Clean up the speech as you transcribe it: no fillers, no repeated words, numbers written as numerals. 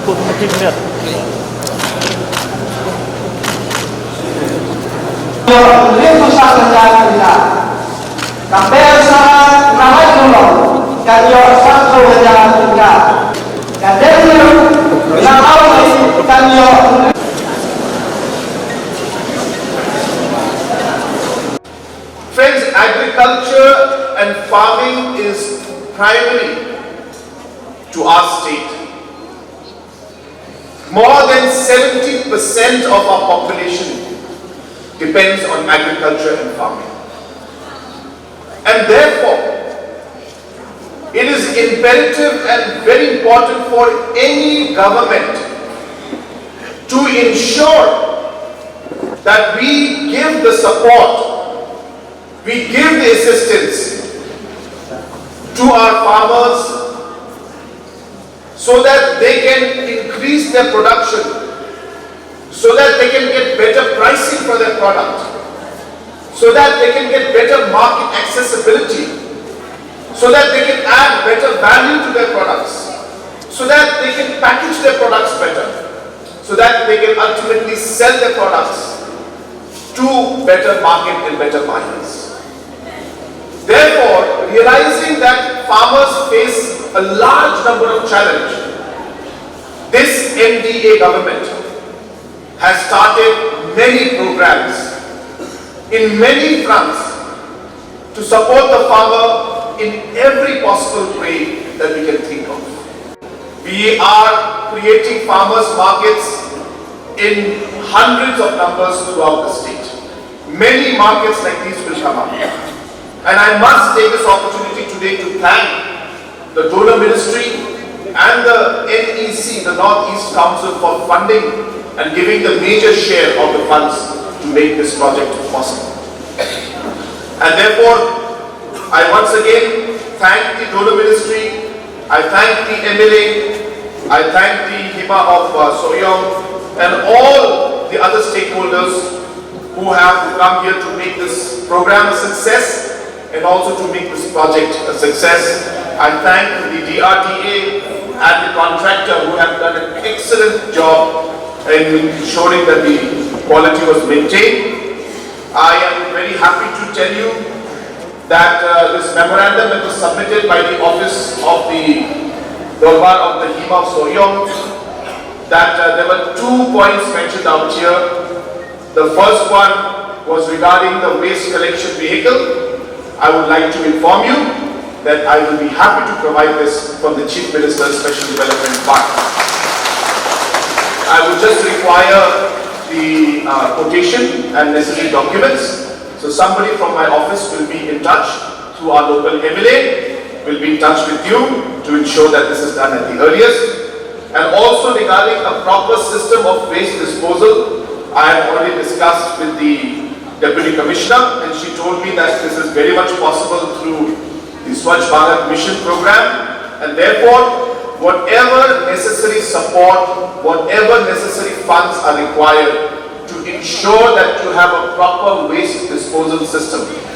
Putting Livro sahaja kapel sahaja ramai dulu kanyo satu saja kadangnya nakawai kanyo. Friends, agriculture and farming is primary to our state. More than 70% of our population depends on agriculture and farming. And therefore, it is imperative and very important for any government to ensure that we give the support, we give the assistance to our farmers so that they can increase their production, so that they can get better pricing for their product, so that they can get better market accessibility, so that they can add better value to their products, so that they can package their products better, so that they can ultimately sell their products to better market and better buyers. Therefore, realizing that farmers face a large number of challenges, this MDA government has started many programs in many fronts to support the farmer in every possible way that we can think of. We are creating farmers markets in hundreds of numbers throughout the state. Many markets like these will come up. And I must take this opportunity today to thank the donor ministry and the NEC, the Northeast Council, for funding and giving the major share of the funds to make this project possible. And therefore, I once again thank the donor ministry, I thank the MLA, I thank the HIMA of Soyong and all the other stakeholders who have come here to make this program a success and also to make this project a success. I thank the DRDA and the contractor who have done an excellent job in ensuring that the quality was maintained. I am very happy to tell you that this memorandum that was submitted by the office of the Dorbar of the HIMA of Soyong, that there were 2 points mentioned out here. The first one was regarding the waste collection vehicle. I would like to inform you that I will be happy to provide this from the Chief Minister's Special Development Fund. I would just require the quotation and necessary documents. So somebody from my office will be in touch through our local MLA, will be in touch with you to ensure that this is done at the earliest. And also regarding a proper system of waste disposal, I have already discussed with the Deputy Commissioner, and she told me that this is very much possible through the Swachh Bharat Mission program, and therefore whatever necessary support, whatever necessary funds are required to ensure that you have a proper waste disposal system